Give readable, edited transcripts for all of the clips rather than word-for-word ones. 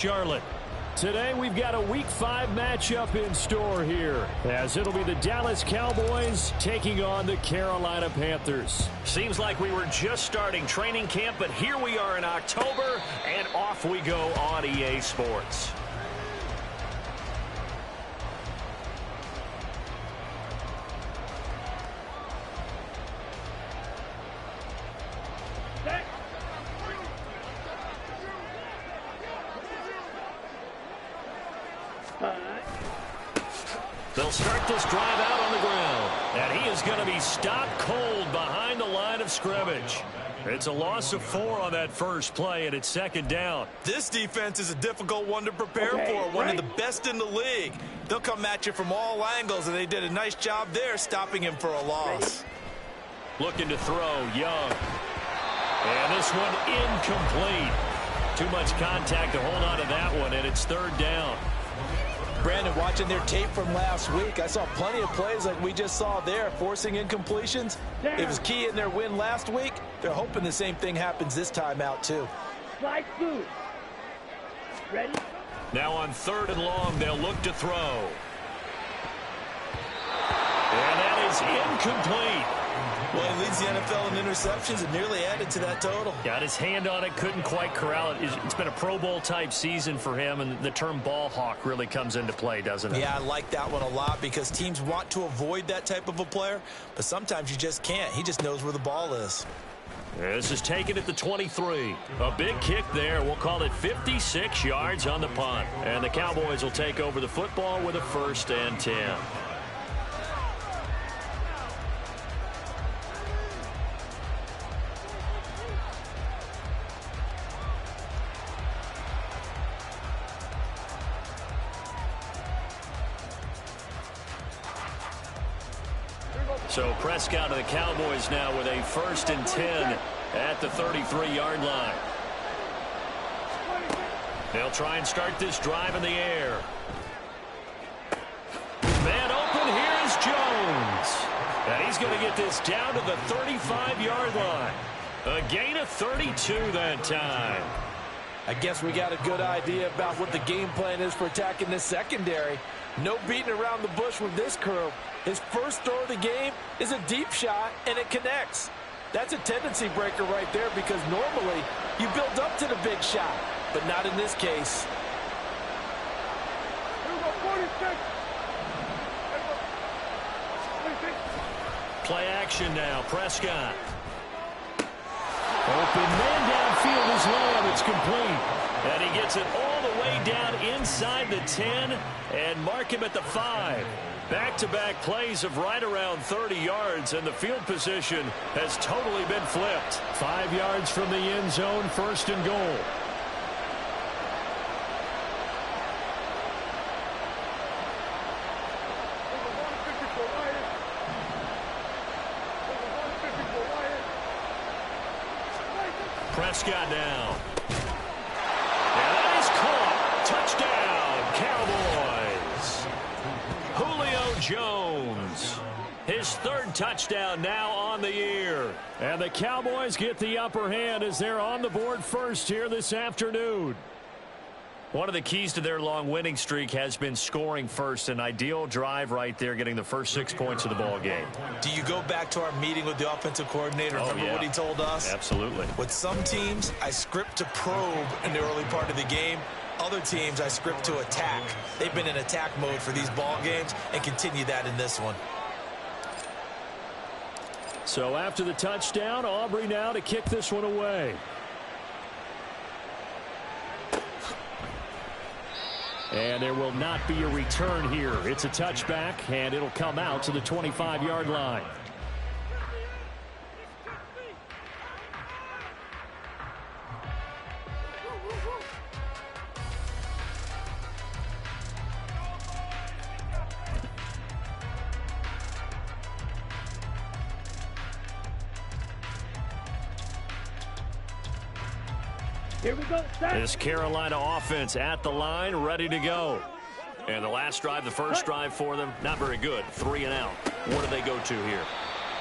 Charlotte. Today we've got a Week 5 matchup in store here, as it'll be the Dallas Cowboys taking on the Carolina Panthers. Seems like we were just starting training camp, but here we are in October, and off we go on EA Sports. They'll start this drive out on the ground, and he is going to be stopped cold behind the line of scrimmage. It's a loss of 4 on that first play, and it's second down. This defense is a difficult one to prepare for, one of the best in the league. They'll come at you from all angles, and they did a nice job there stopping him for a loss. Looking to throw, Young. And this one incomplete. Too much contact to hold on to that one, and it's third down. Brandon, watching their tape from last week, I saw plenty of plays like we just saw there, forcing incompletions. It was key in their win last week. They're hoping the same thing happens this time out, too. Slide through. Ready? Now on 3rd and long, they'll look to throw. And that is incomplete. Well, he leads the NFL in interceptions and nearly added to that total. Got his hand on it, couldn't quite corral it. It's been a Pro Bowl-type season for him, and the term ball hawk really comes into play, doesn't it? Yeah, I like that one a lot because teams want to avoid that type of a player, but sometimes you just can't. He just knows where the ball is. This is taken at the 23. A big kick there. We'll call it 56 yards on the punt. And the Cowboys will take over the football with a 1st and 10. So Prescott to the Cowboys now with a 1st and 10 at the 33-yard line. They'll try and start this drive in the air. Man open, here is Jones. And he's going to get this down to the 35-yard line. A gain of 32 that time. I guess we got a good idea about what the game plan is for attacking this secondary. No beating around the bush with this crew. His first throw of the game is a deep shot, and it connects. That's a tendency breaker right there because normally you build up to the big shot, but not in this case. Play action now, Prescott. Open man downfield is Lamb. It's complete. And he gets it all the way down inside the 10 and mark him at the 5. Back-to-back plays of right around 30 yards, and the field position has totally been flipped. 5 yards from the end zone, 1st and goal. Prescott now. And that is caught. Touchdown, Cowboys. Julio Jones. His 3rd touchdown now on the year. And the Cowboys get the upper hand as they're on the board first here this afternoon. One of the keys to their long winning streak has been scoring first. An ideal drive right there, getting the first 6 points of the ball game. Do you go back to our meeting with the offensive coordinator? Remember what he told us? Absolutely. With some teams, I script to probe in the early part of the game. Other teams, I script to attack. They've been in attack mode for these ball games and continue that in this one. So after the touchdown, Aubrey now to kick this one away. And there will not be a return here. It's a touchback, and it'll come out to the 25-yard line. Here we go. This Carolina offense at the line, ready to go. And the last drive, the first drive for them, not very good. 3 and out. What do they go to here?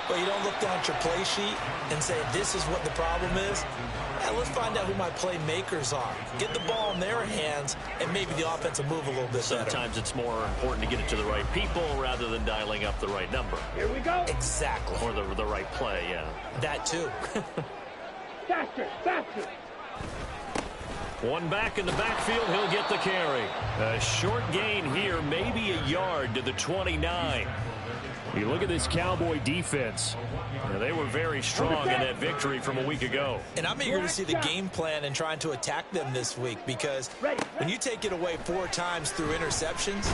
Well, you don't look down at your play sheet and say, this is what the problem is. Yeah, let's find out who my playmakers are. Get the ball in their hands, and maybe the offense will move a little bit better. Sometimes it's more important to get it to the right people rather than dialing up the right number. Here we go. Exactly. Or the right play, yeah. That too. Faster, faster. One back in the backfield, he'll get the carry. A short gain here, maybe a yard to the 29. You look at this Cowboy defense. They were very strong in that victory from a week ago. And I'm eager to see the game plan and trying to attack them this week, because when you take it away 4 times through interceptions.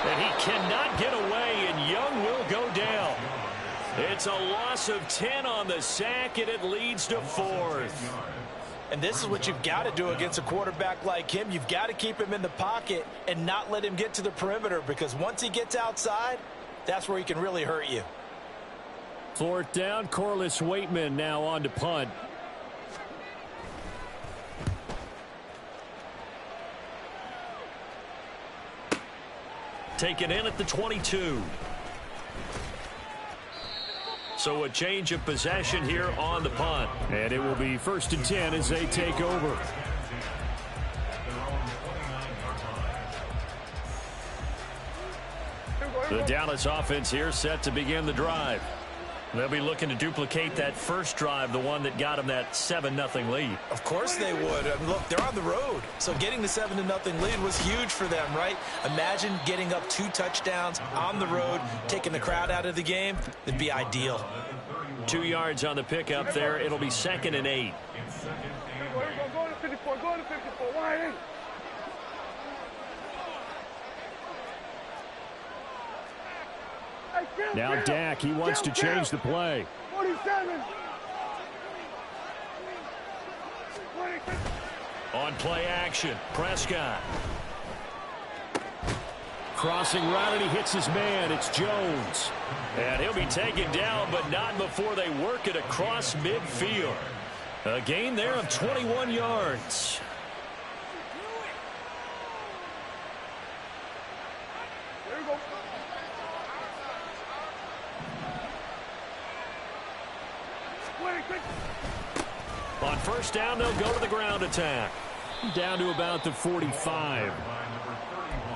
And he cannot get away, and Young will go down. It's a loss of 10 on the sack, and it leads to 4th. And this is what you've got to do against a quarterback like him. You've got to keep him in the pocket and not let him get to the perimeter, because once he gets outside, that's where he can really hurt you. 4th down, Corliss Waitman now on to punt. Taken in at the 22. So a change of possession here on the punt. And it will be 1st and 10 as they take over. The Dallas offense here set to begin the drive. They'll be looking to duplicate that first drive, the one that got them that 7-0 lead. Of course they would. I mean, look, they're on the road. So getting the 7-0 lead was huge for them, right? Imagine getting up 2 touchdowns on the road, taking the crowd out of the game. It'd be ideal. 2 yards on the pickup there. It'll be 2nd and 8. Go to 54, go to 54. Why? Now Dak, he wants to change the play. 47. On play action, Prescott. Crossing route, and he hits his man. It's Jones. And he'll be taken down, but not before they work it across midfield. A gain there of 21 yards. There we go. On 1st down, they'll go to the ground attack. Down to about the 45.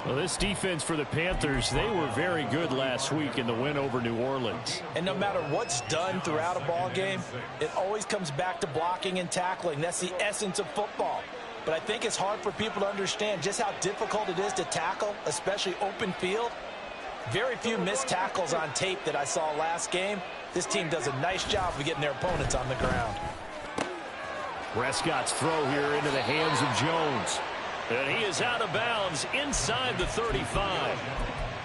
Well, this defense for the Panthers, they were very good last week in the win over New Orleans. And no matter what's done throughout a ball game, it always comes back to blocking and tackling. That's the essence of football. But I think it's hard for people to understand just how difficult it is to tackle, especially open field. Very few missed tackles on tape that I saw last game. This team does a nice job of getting their opponents on the ground. Prescott's throw here into the hands of Jones. And he is out of bounds inside the 35.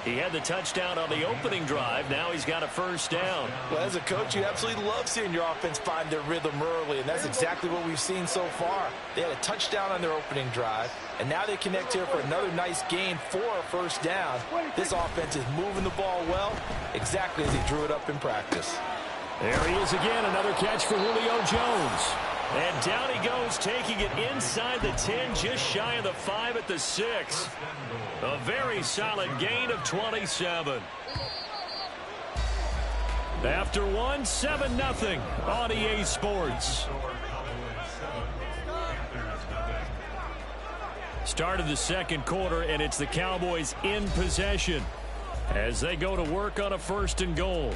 He had the touchdown on the opening drive. Now he's got a 1st down. Well, as a coach, you absolutely love seeing your offense find their rhythm early, and that's exactly what we've seen so far. They had a touchdown on their opening drive, and now they connect here for another nice gain for a 1st down. This offense is moving the ball well, exactly as he drew it up in practice. There he is again, another catch for Julio Jones. And down he goes, taking it inside the 10, just shy of the 5 at the 6. A very solid gain of 27. After 1, 7-0 on EA Sports. Start of the 2nd quarter, and it's the Cowboys in possession as they go to work on a 1st and goal.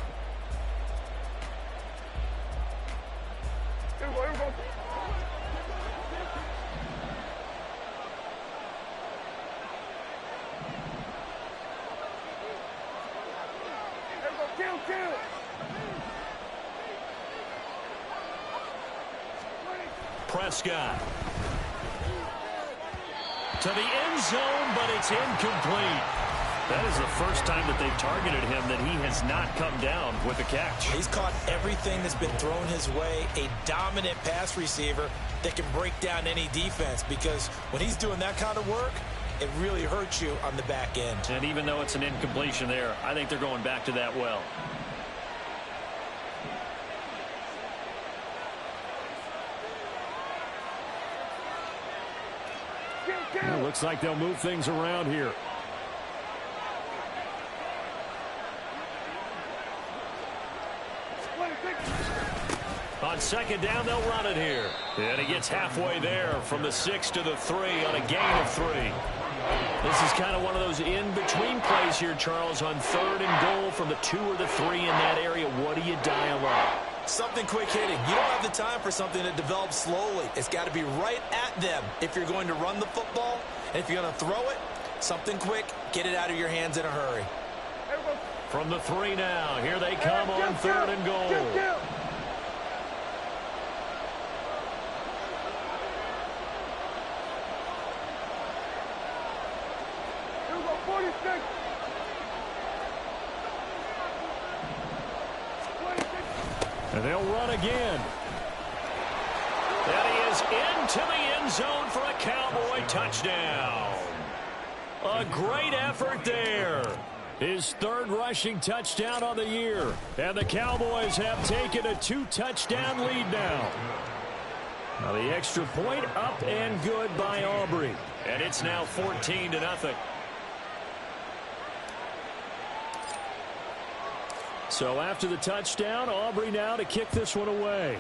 Prescott to the end zone, but it's incomplete. That is the first time that they've targeted him that he has not come down with a catch. He's caught everything that's been thrown his way, a dominant pass receiver that can break down any defense, because when he's doing that kind of work, it really hurts you on the back end. And even though it's an incompletion there, I think they're going back to that well. Well, looks like they'll move things around here. On second down, they'll run it here. And he gets halfway there from the 6 to the 3 on a gain of 3. This is kind of one of those in-between plays here, Charles, on third and goal from the 2 or the 3 in that area. What do you dial up? Something quick hitting. You don't have the time for something that develops slowly. It's got to be right at them if you're going to run the football. And if you're going to throw it, something quick, get it out of your hands in a hurry. From the 3 now, here they come on third and goal. And they'll run again. And he is into the end zone for a Cowboy touchdown. A great effort there. His third rushing touchdown on the year. And the Cowboys have taken a 2-touchdown lead now. Now the extra point up and good by Aubrey. And it's now 14-0. So after the touchdown, Aubrey now to kick this one away.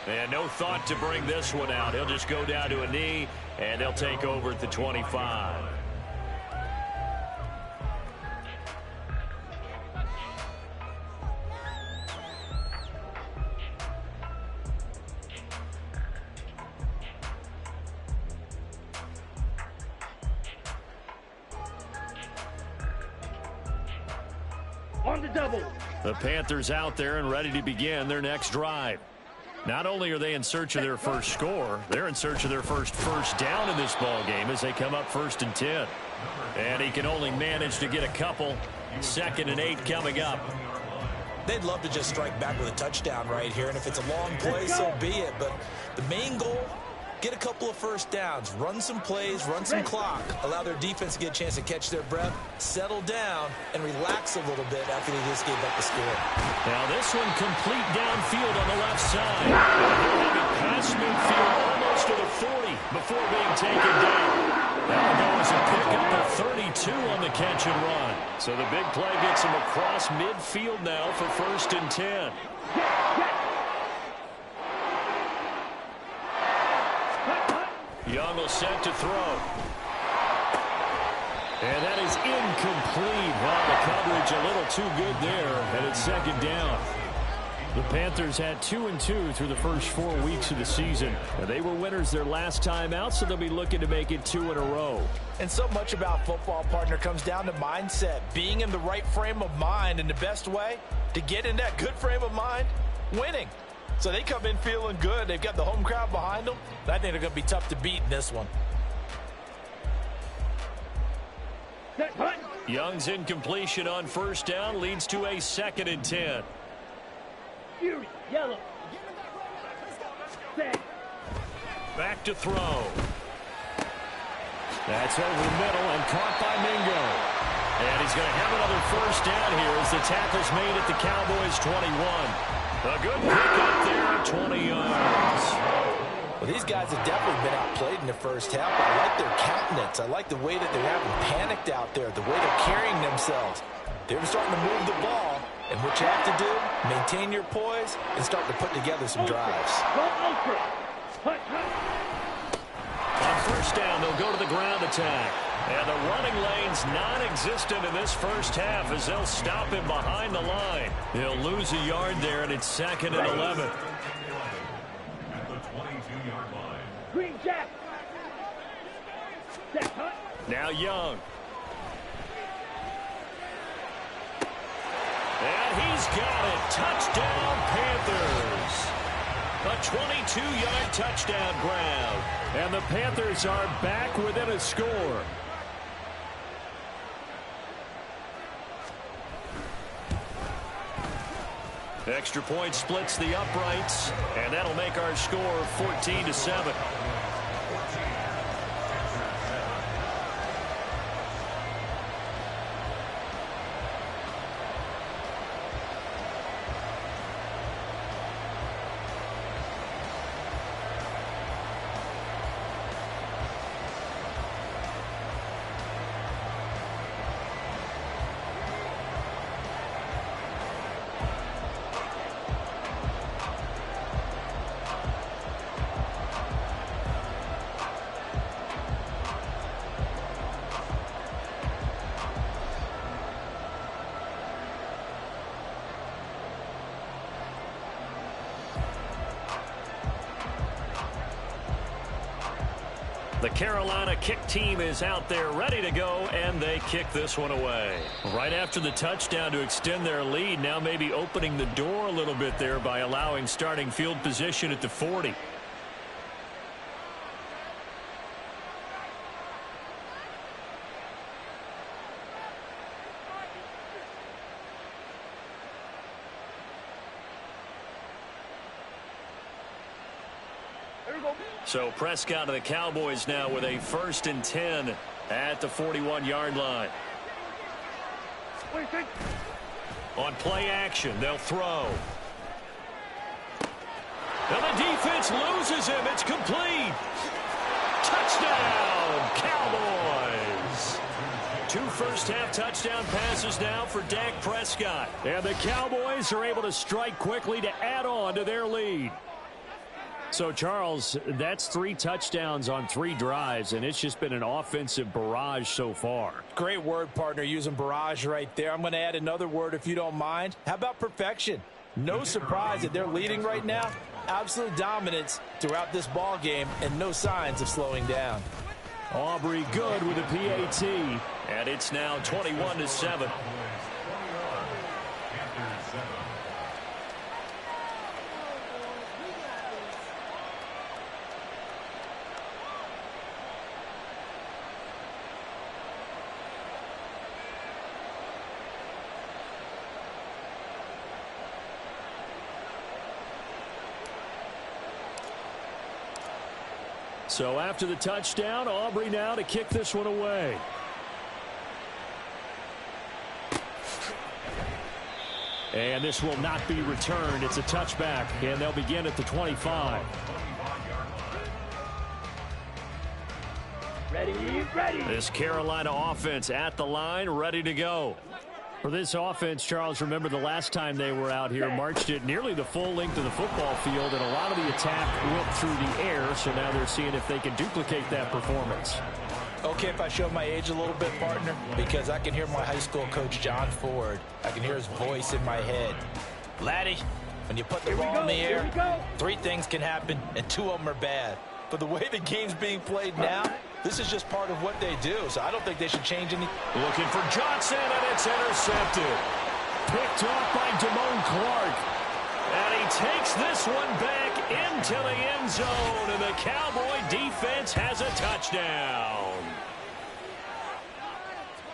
And no thought to bring this one out. He'll just go down to a knee, and they'll take over at the 25. On the double. The Panthers out there and ready to begin their next drive. Not only are they in search of their first score, they're in search of their first down in this ball game as they come up 1st and 10. And he can only manage to get a couple. 2nd and 8 coming up. They'd love to just strike back with a touchdown right here, and if it's a long play, so be it. But the main goal, get a couple of first downs, run some plays, run some clock, allow their defense to get a chance to catch their breath, settle down, and relax a little bit after they just gave up the score. Now this one complete downfield on the left side. He'll have it past midfield almost to the 40 before being taken down. That'll go as a pickup of 32 on the catch and run. So the big play gets him across midfield now for 1st and 10. Young will set to throw. And that is incomplete. Well, the coverage a little too good there, and it's 2nd down. The Panthers had 2-2 through the first 4 weeks of the season. And they were winners their last time out, so they'll be looking to make it 2 in a row. And so much about football, partner, comes down to mindset. Being in the right frame of mind, and the best way to get in that good frame of mind, winning. So they come in feeling good. They've got the home crowd behind them. I think they're going to be tough to beat in this one. Young's incompletion on 1st down leads to a 2nd and 10. Fury, yellow. Set. Back to throw. That's over the middle and caught by Mingo. And he's going to have another 1st down here as the tackle's made at the Cowboys' 21. A good pick up there, 20 yards. Well, these guys have definitely been outplayed in the first half. I like their countenance. I like the way that they're having panicked out there, the way they're carrying themselves. They're starting to move the ball, and what you have to do, maintain your poise and start to put together some drives. On 1st down, they'll go to the ground attack. And the running lane's non-existent in this first half as they'll stop him behind the line. He'll lose a yard there, and it's 2nd and 11. At the 22-yard line. Green Jack. Now Young. And he's got it. Touchdown, Panthers. A 22-yard touchdown grab. And the Panthers are back within a score. Extra point splits the uprights, and that'll make our score 14-7. The Carolina kick team is out there ready to go, and they kick this one away. Right after the touchdown to extend their lead, now maybe opening the door a little bit there by allowing starting field position at the 40. So Prescott of the Cowboys now with a 1st and 10 at the 41-yard line. On play action, they'll throw. And the defense loses him. It's complete. Touchdown, Cowboys. 2 first-half touchdown passes now for Dak Prescott. And the Cowboys are able to strike quickly to add on to their lead. So, Charles, that's 3 touchdowns on 3 drives, and it's just been an offensive barrage so far. Great word, partner, using barrage right there. I'm going to add another word if you don't mind. How about perfection? No surprise that they're leading right now. Absolute dominance throughout this ball game and no signs of slowing down. Aubrey good with a PAT. And it's now 21-7. So after the touchdown, Aubrey now to kick this one away. And this will not be returned. It's a touchback, and they'll begin at the 25. Ready. This Carolina offense at the line, ready to go. For this offense, Charles, remember the last time they were out here, marched it nearly the full length of the football field, and a lot of the attack went through the air, so now they're seeing if they can duplicate that performance. Okay, if I show my age a little bit, partner, because I can hear my high school coach, John Ford. I can hear his voice in my head. Laddie, when you put the ball in the air, 3 things can happen, and 2 of them are bad. But the way the game's being played now, this is just part of what they do, so I don't think they should change any. Looking for Johnson, and it's intercepted. Picked off by Damone Clark. And he takes this one back into the end zone, and the Cowboy defense has a touchdown.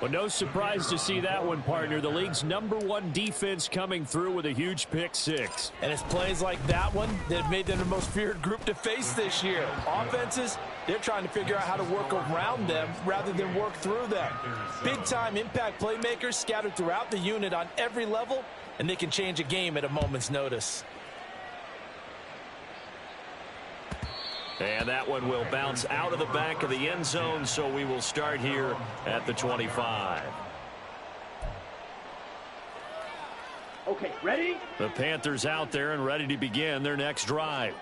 Well, no surprise to see that one, partner. The league's #1 defense coming through with a huge pick 6. And it's plays like that one that have made them the most feared group to face this year. Offenses, they're trying to figure out how to work around them rather than work through them. Big-time impact playmakers scattered throughout the unit on every level, and they can change a game at a moment's notice. And that one will bounce out of the back of the end zone, so we will start here at the 25. Okay, ready? The Panthers out there and ready to begin their next drive.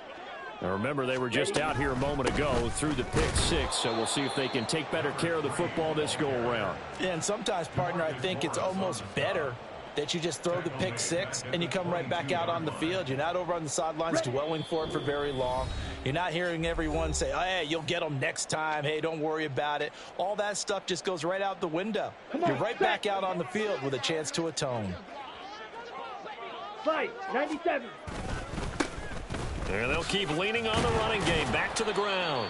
Now remember, they were just out here a moment ago through the pick 6, so we'll see if they can take better care of the football this go-around. Yeah, and sometimes, partner, I think it's almost better that you just throw the pick 6 and you come right back out on the field. You're not over on the sidelines dwelling for it for very long. You're not hearing everyone say, oh, hey, you'll get them next time. Hey, don't worry about it. All that stuff just goes right out the window. You're right back out on the field with a chance to atone. Fight, 97. And they'll keep leaning on the running game. Back to the ground.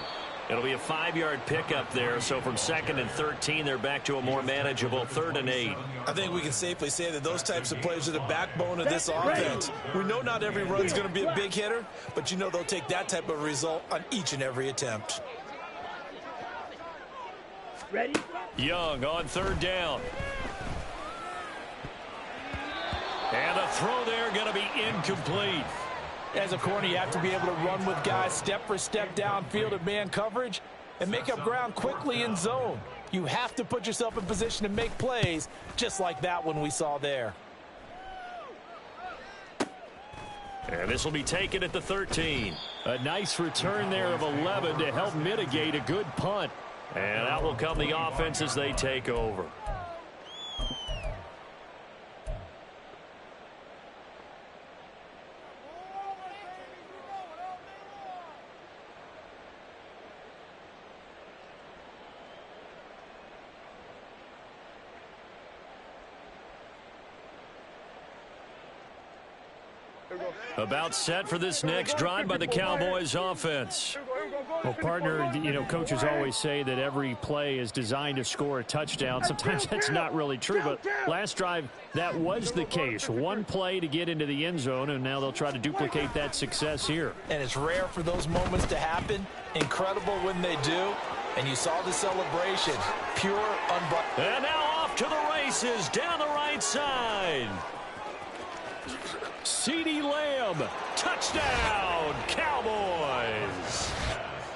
It'll be a 5-yard pickup there. So from 2nd and 13, they're back to a more manageable 3rd and 8. I think we can safely say that those types of players are the backbone of this offense. We know not every run's going to be a big hitter, but you know they'll take that type of result on each and every attempt. Ready? Young on 3rd down. And the throw there going to be incomplete. As a corner, you have to be able to run with guys step for step downfield in man coverage and make up ground quickly in zone. You have to put yourself in position to make plays, just like that one we saw there. And this will be taken at the 13. A nice return there of 11 to help mitigate a good punt. And out will come the offense as they take over. About set for this next drive by the Cowboys offense. Well, partner, you know, coaches always say that every play is designed to score a touchdown. Sometimes that's not really true, but last drive, that was the case. One play to get into the end zone, and now they'll try to duplicate that success here. And it's rare for those moments to happen. Incredible when they do. And you saw the celebration. Pure, unbroken. And now off to the races down the right side. CeeDee Lamb, touchdown, Cowboys.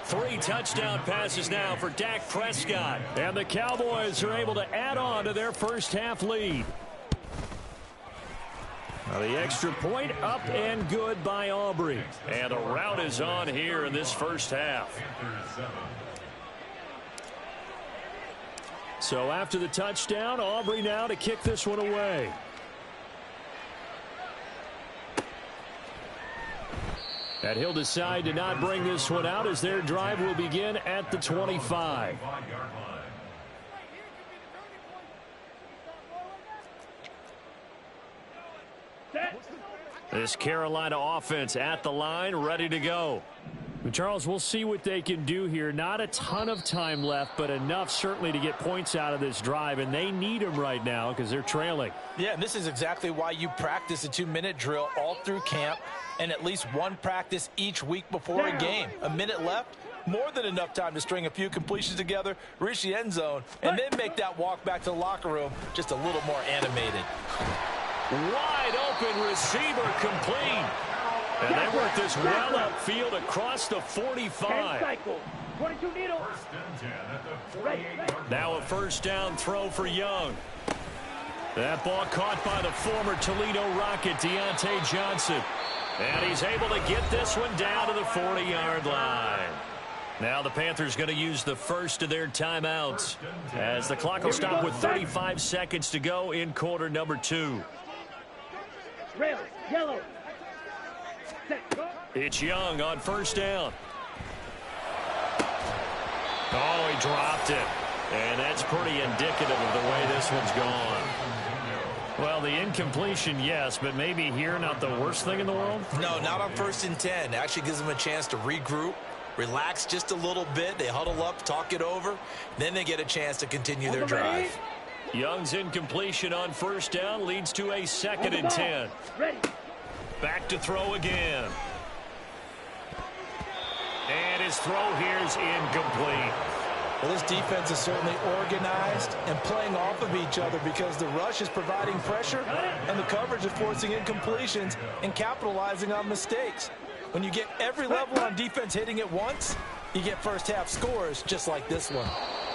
3 touchdown passes now for Dak Prescott. And the Cowboys are able to add on to their first half lead. Now the extra point up and good by Aubrey. And a rout is on here in this first half. So after the touchdown, Aubrey now to kick this one away. And he'll decide to not bring this one out as their drive will begin at the 25. This Carolina offense at the line, ready to go. Charles, we'll see what they can do here. Not a ton of time left, but enough certainly to get points out of this drive, and they need them right now because they're trailing. Yeah, and this is exactly why you practice a 2-minute drill all through camp and at least one practice each week before a game. A minute left, more than enough time to string a few completions together, reach the end zone, and then make that walk back to the locker room just a little more animated. Wide open receiver complete. And they work this well upfield across the 45. Now a first down throw for Young. That ball caught by the former Toledo Rocket, Deontay Johnson. And he's able to get this one down to the 40-yard line. Now the Panthers going to use the first of their timeouts as the clock will stop with 35 seconds to go in quarter number 2. Red, yellow. It's Young on first down. Oh, he dropped it. And that's pretty indicative of the way this one's gone. Well, the incompletion, yes, but maybe here not the worst thing in the world? No, not on 1st and 10. Actually gives them a chance to regroup, relax just a little bit. They huddle up, talk it over. Then they get a chance to continue their drive. Young's incompletion on first down leads to a 2nd and 10. Back to throw again. And his throw here is incomplete. Well, this defense is certainly organized and playing off of each other because the rush is providing pressure and the coverage is forcing incompletions and capitalizing on mistakes. When you get every level on defense hitting at once, you get first half scores just like this one.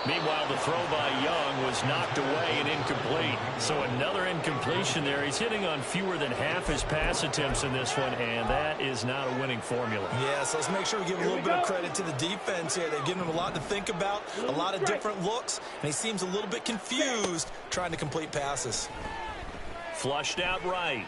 Meanwhile, the throw by Young was knocked away and incomplete. So another incompletion there. He's hitting on fewer than half his pass attempts in this one, and that is not a winning formula. Yeah, so let's make sure we give a little bit of credit to the defense here. They've given him a lot to think about, a lot of different looks, and he seems a little bit confused trying to complete passes. Flushed out right.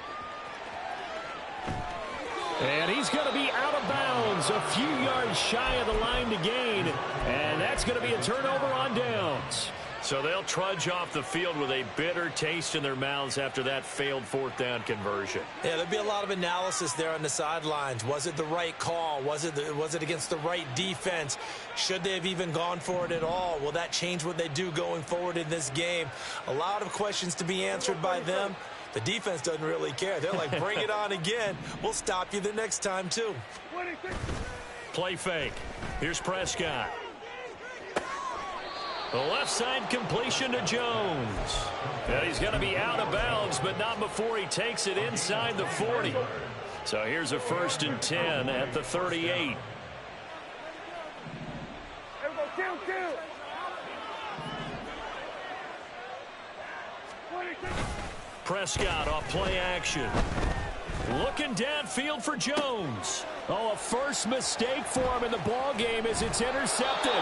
And he's going to be out of bounds, a few yards shy of the line to gain. And that's going to be a turnover on downs. So they'll trudge off the field with a bitter taste in their mouths after that failed 4th down conversion. Yeah, there'll be a lot of analysis there on the sidelines. Was it the right call? Was it against the right defense? Should they have even gone for it at all? Will that change what they do going forward in this game? A lot of questions to be answered by them. The defense doesn't really care. They're like, bring it on again. We'll stop you the next time, too. Play fake. Here's Prescott. The left side completion to Jones. And he's going to be out of bounds, but not before he takes it inside the 40. So here's a 1st and 10 at the 38. Prescott off play action. Looking downfield for Jones. Oh, a first mistake for him in the ball game as it's intercepted.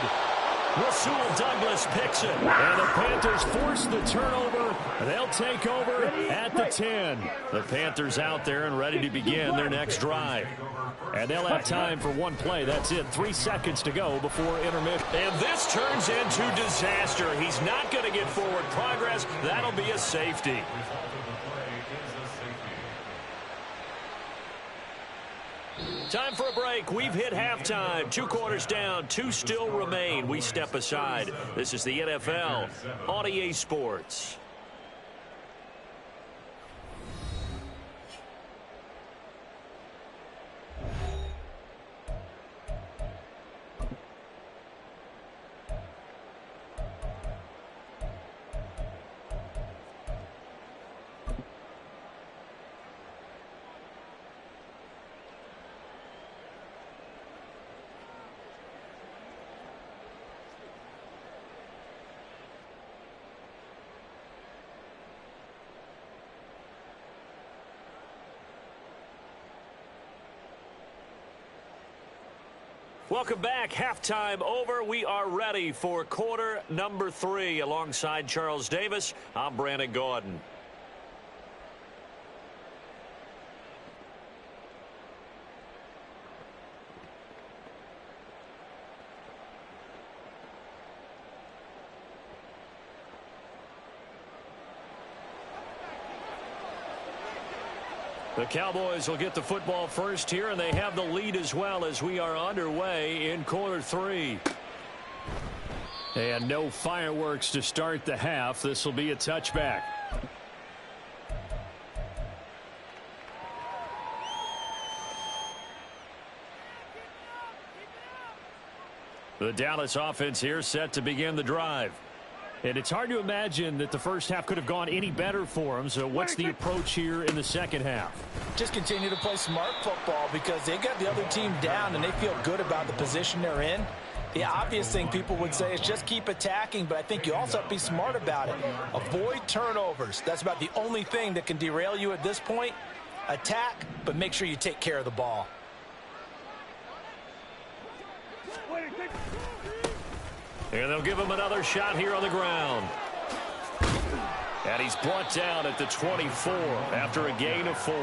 Rasul Douglas picks it. And the Panthers force the turnover. They'll take over at the 10. The Panthers out there and ready to begin their next drive. And they'll have time for one play. That's it. 3 seconds to go before intermission. And this turns into disaster. He's not going to get forward progress. That'll be a safety. Time for a break. We've hit halftime. 2 quarters down. 2 still remain. We step aside. This is the NFL on EA Sports. Welcome back. Halftime over. We are ready for quarter number 3. Alongside Charles Davis, I'm Brandon Gordon. The Cowboys will get the football first here, and they have the lead as well as we are underway in quarter 3. And no fireworks to start the half. This will be a touchback. The Dallas offense here set to begin the drive. And it's hard to imagine that the first half could have gone any better for them. So what's the approach here in the second half? Just continue to play smart football because they got the other team down and they feel good about the position they're in. The obvious thing people would say is just keep attacking, but I think you also have to be smart about it. Avoid turnovers. That's about the only thing that can derail you at this point. Attack, but make sure you take care of the ball. And they'll give him another shot here on the ground. And he's brought down at the 24 after a gain of 4.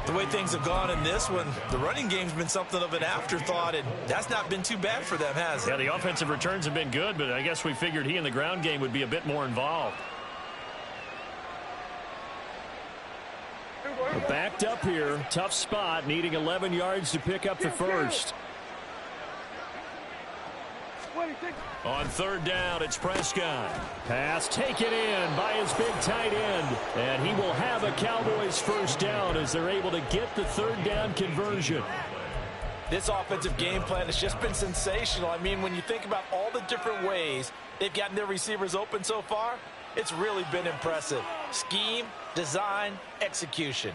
The way things have gone in this one, the running game's been something of an afterthought, and that's not been too bad for them, has it? Yeah, the offensive returns have been good, but I guess we figured he in the ground game would be a bit more involved. Backed up here, tough spot, needing 11 yards to pick up the first. On third down, it's Prescott. Pass taken in by his big tight end. And he will have a Cowboys first down as they're able to get the third down conversion. This offensive game plan has just been sensational. I mean, when you think about all the different ways they've gotten their receivers open so far, it's really been impressive. Scheme, design, execution.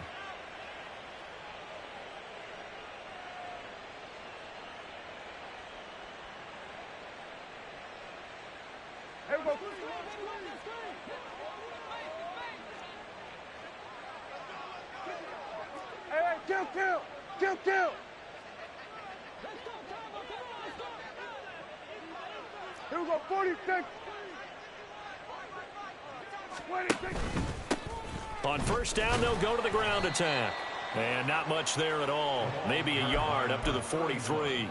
Kill. Here we go, 46. 26. On first down, they'll go to the ground attack. And not much there at all. Maybe a yard up to the 43.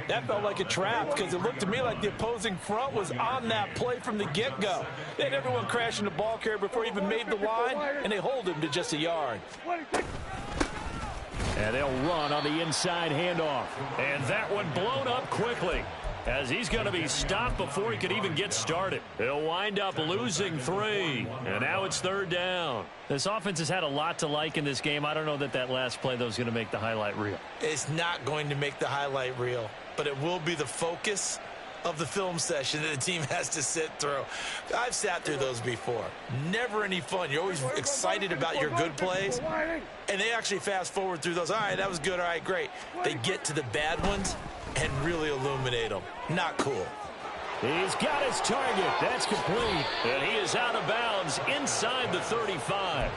That felt like a trap because it looked to me like the opposing front was on that play from the get-go. They had everyone crashing the ball carrier before he even made the line, and they hold him to just a yard. And they'll run on the inside handoff. And that one blown up quickly as he's going to be stopped before he could even get started. He'll wind up losing 3. And now it's third down. This offense has had a lot to like in this game. I don't know that last play, though, is going to make the highlight reel. It's not going to make the highlight reel, but it will be the focus of the film session that the team has to sit through. I've sat through those before. Never any fun. You're always excited about your good plays, and they actually fast forward through those. All right, that was good. All right, great. They get to the bad ones and really illuminate them. Not cool. He's got his target. That's complete. And he is out of bounds inside the 35.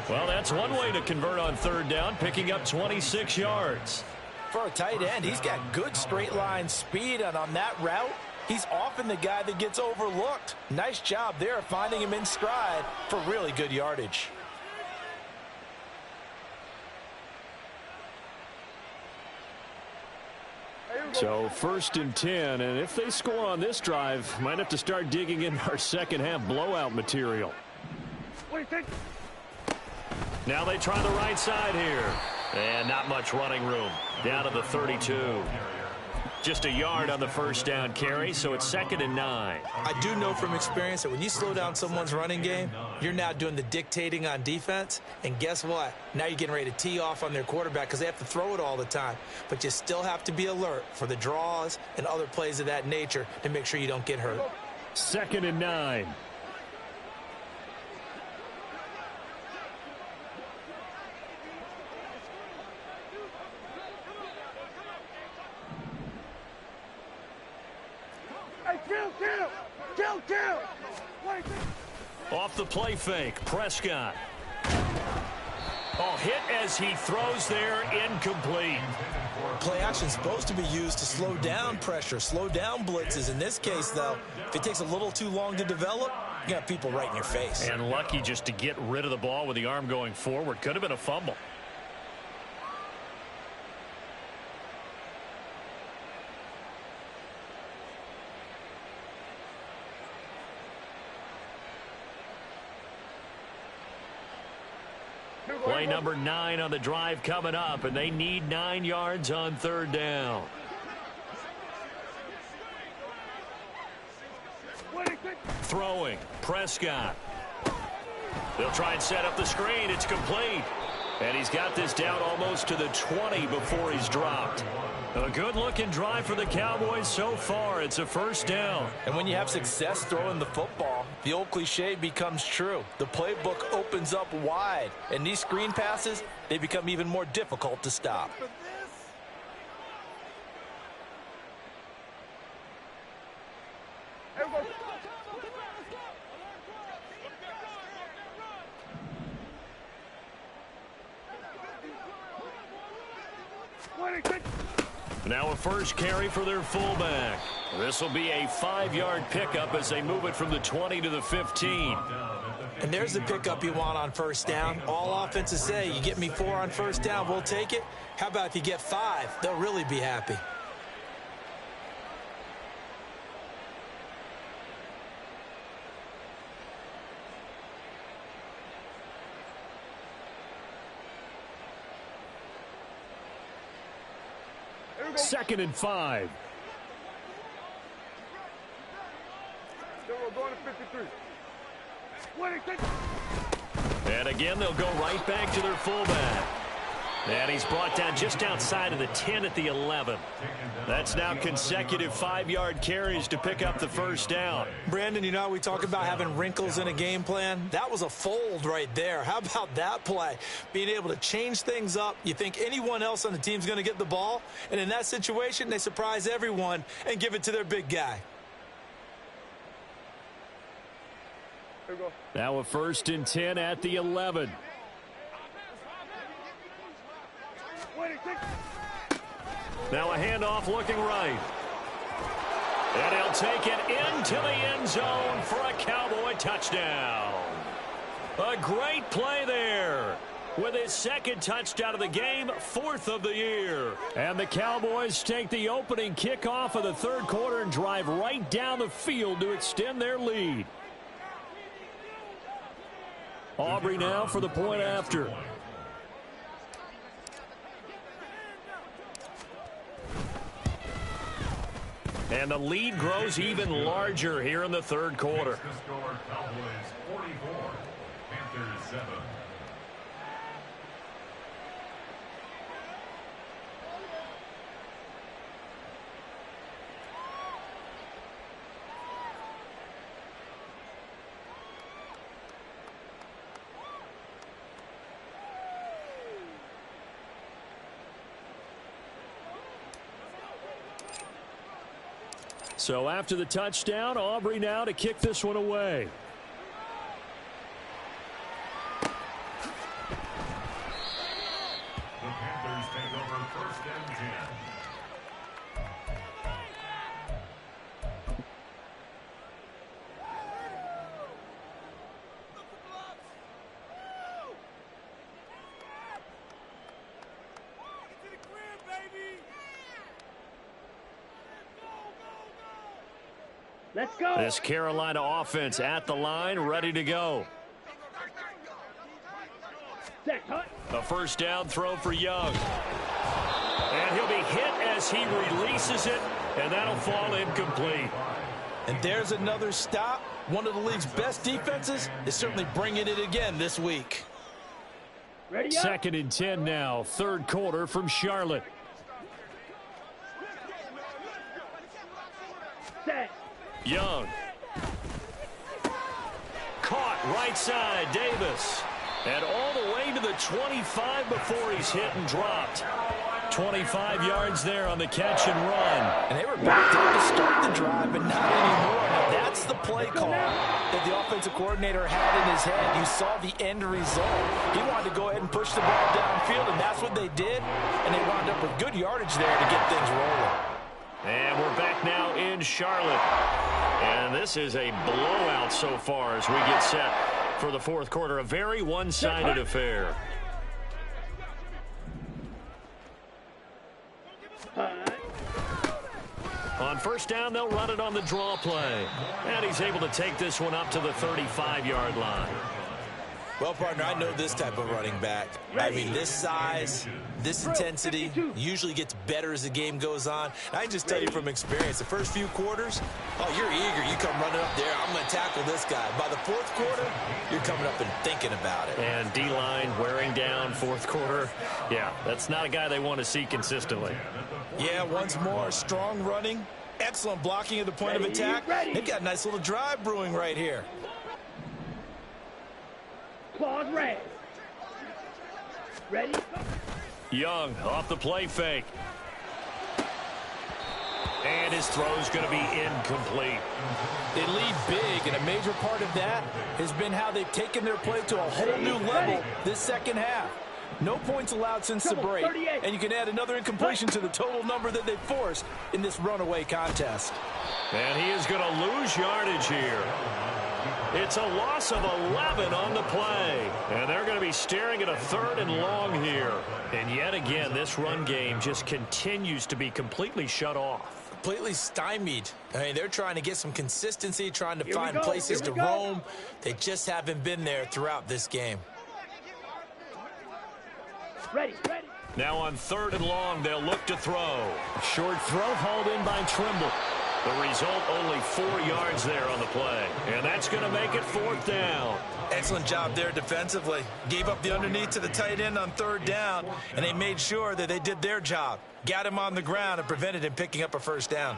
Well, that's one way to convert on third down, picking up 26 yards. For a tight end, he's got good straight line speed, and on that route, he's often the guy that gets overlooked. Nice job there finding him in stride for really good yardage. So first and 10, and if they score on this drive, might have to start digging in our second half blowout material. Now they try the right side here. And not much running room. Down to the 32. Just a yard on the first down carry, so it's 2nd and 9. I do know from experience that when you slow down someone's running game, you're now doing the dictating on defense. And guess what? Now you're getting ready to tee off on their quarterback because they have to throw it all the time. But you still have to be alert for the draws and other plays of that nature to make sure you don't get hurt. 2nd and 9. Kill! Off the play fake, Prescott. Oh, hit as he throws there, incomplete. Play action is supposed to be used to slow down pressure, slow down blitzes. In this case, though, if it takes a little too long to develop, you got people right in your face. And lucky just to get rid of the ball with the arm going forward. Could have been a fumble. Play number 9 on the drive coming up, and they need 9 yards on 3rd down. Throwing, Prescott. They'll try and set up the screen. It's complete. And he's got this down almost to the 20 before he's dropped. A good-looking drive for the Cowboys so far. It's a 1st down. And when you have success throwing the football, the old cliche becomes true. The playbook opens up wide. And these screen passes, they become even more difficult to stop. Now a first carry for their fullback. This will be a 5-yard pickup as they move it from the 20 to the 15. And there's the pickup you want on 1st down. All offenses say, you get me 4 on 1st down, we'll take it. How about if you get 5? They'll really be happy. Second and 5. Going to 53. And again, they'll go right back to their fullback. And he's brought down just outside of the 10 at the 11. That's now consecutive 5-yard carries to pick up the 1st down. Brandon, you know, we talk about having wrinkles in a game plan. That was a fold right there. How about that play? Being able to change things up. You think anyone else on the team's going to get the ball, and in that situation, they surprise everyone and give it to their big guy. Now a 1st and 10 at the 11. Now a handoff looking right. And he'll take it into the end zone for a Cowboy touchdown. A great play there. With his 2nd touchdown of the game, 4th of the year. And the Cowboys take the opening kickoff of the 3rd quarter and drive right down the field to extend their lead. Aubrey now for the point after. And the lead grows even larger here in the 3rd quarter. Cowboys 44, Panthers 7. So after the touchdown, Aubrey now to kick this one away. The Panthers take over 1st and 10. Let's go. This Carolina offense at the line, ready to go. Set, cut. A first down throw for Young. And he'll be hit as he releases it, and that'll fall incomplete. And there's another stop. One of the league's best defenses is certainly bringing it again this week. Ready up. 2nd and 10 now, 3rd quarter from Charlotte. Set. Young. Caught right side, Davis. And all the way to the 25 before he's hit and dropped. 25 yards there on the catch and run. And they were backed up to start the drive, but not anymore. Now that's the play call that the offensive coordinator had in his head. You saw the end result. He wanted to go ahead and push the ball downfield, and that's what they did. And they wound up with good yardage there to get things rolling. And we're back now in Charlotte. And this is a blowout so far as we get set for the 4th quarter. A very one-sided affair. On first down, they'll run it on the draw play. And he's able to take this one up to the 35-yard line. Well, partner, I know this type of running back. I mean, this size, this intensity usually gets better as the game goes on. I can just tell you from experience, the first few quarters, oh, you're eager. You come running up there, I'm going to tackle this guy. By the 4th quarter, you're coming up and thinking about it. And D-line wearing down 4th quarter. Yeah, that's not a guy they want to see consistently. Yeah, once more, strong running, excellent blocking at the point of attack. They've got a nice little drive brewing right here. Claws red. Ready? Young off the play fake. And his throw's going to be incomplete. They lead big, and a major part of that has been how they've taken their play to a whole new level this second half. No points allowed since the break, and you can add another incompletion to the total number that they forced in this runaway contest. And he is going to lose yardage here. It's a loss of 11 on the play. And they're going to be staring at a 3rd and long here. And yet again, this run game just continues to be completely shut off. Completely stymied. I mean, they're trying to get some consistency, trying to find places to roam. They just haven't been there throughout this game. Ready. Now on 3rd and long, they'll look to throw. Short throw hauled in by Trimble. The result, only 4 yards there on the play. And that's going to make it 4th down. Excellent job there defensively. Gave up the underneath to the tight end on 3rd down, and they made sure that they did their job. Got him on the ground and prevented him picking up a first down.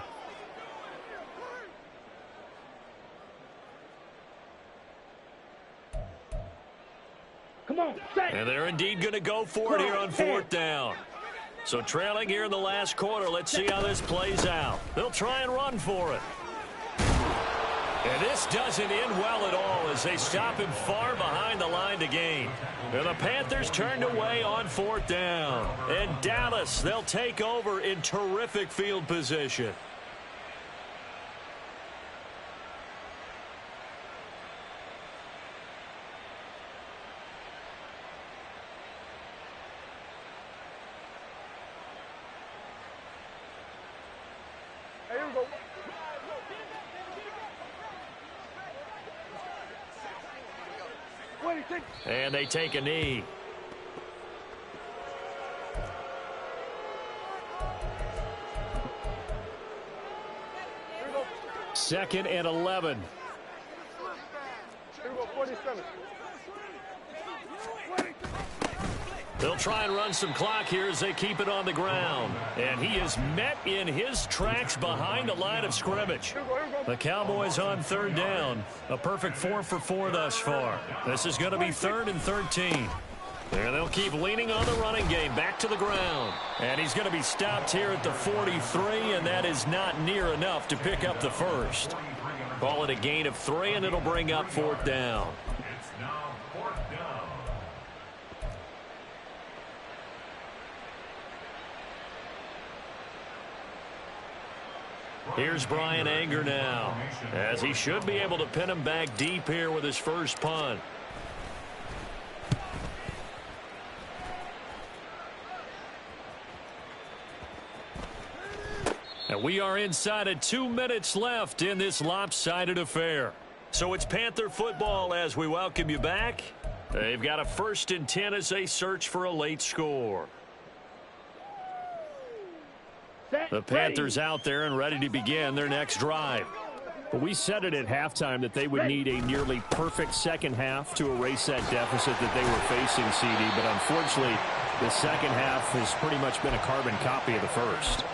Come on, set. And they're indeed going to go for it here on 4th down. So trailing here in the last quarter, let's see how this plays out. They'll try and run for it. And this doesn't end well at all as they stop him far behind the line to gain. And the Panthers turned away on 4th down. And Dallas, they'll take over in terrific field position. Here we go. And they take a knee. Second and 11. Here we go, 47. They'll try and run some clock here as they keep it on the ground. And he is met in his tracks behind the line of scrimmage. The Cowboys on 3rd down. A perfect 4 for 4 thus far. This is going to be 3rd and 13. And they'll keep leaning on the running game back to the ground. And he's going to be stopped here at the 43, and that is not near enough to pick up the first. Call it a gain of 3, and it'll bring up 4th down. It's now 4th down. Here's Brian Anger now, as he should be able to pin him back deep here with his first punt. And we are inside of 2 minutes left in this lopsided affair. So it's Panther football as we welcome you back. They've got a 1st and 10 as they search for a late score. The Panthers out there and ready to begin their next drive. Well, we said it at halftime that they would need a nearly perfect second half to erase that deficit that they were facing, CD. But unfortunately, the second half has pretty much been a carbon copy of the first.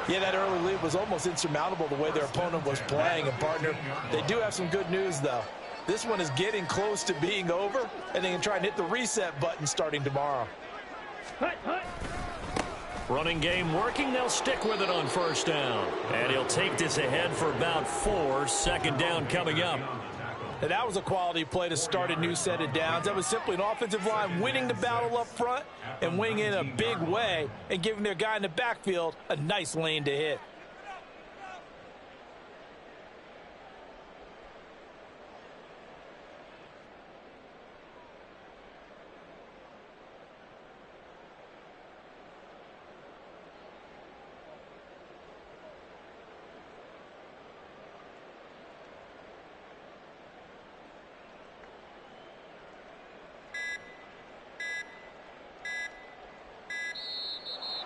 Yeah, that early lead was almost insurmountable the way their opponent was playing. And, partner, they do have some good news, though. This one is getting close to being over, and they can try and hit the reset button starting tomorrow. Running game working. They'll stick with it on 1st down. And he'll take this ahead for about 4. 2nd down coming up. And that was a quality play to start a new set of downs. That was simply an offensive line winning the battle up front and winning in a big way and giving their guy in the backfield a nice lane to hit.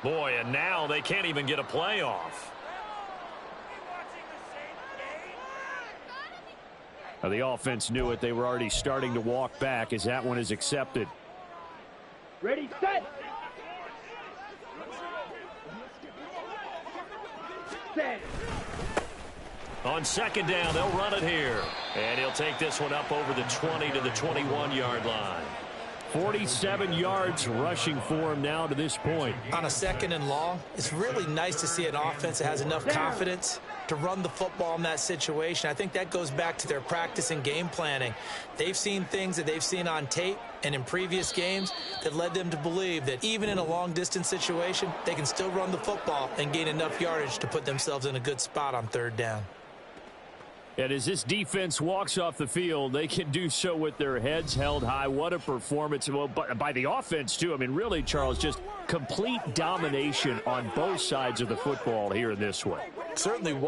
Boy, and now they can't even get a play off. Now, the offense knew it. They were already starting to walk back as that one is accepted. Ready, set. Set. On 2nd down, they'll run it here. And he'll take this one up over the 20 to the 21-yard line. 47 yards rushing for him now to this point. On a 2nd and long, it's really nice to see an offense that has enough confidence to run the football in that situation. I think that goes back to their practice and game planning. They've seen things that they've seen on tape and in previous games that led them to believe that even in a long-distance situation, they can still run the football and gain enough yardage to put themselves in a good spot on 3rd down. And as this defense walks off the field, they can do so with their heads held high. What a performance. Well, by the offense, too. I mean, really, Charles, just complete domination on both sides of the football here in this one. Certainly was.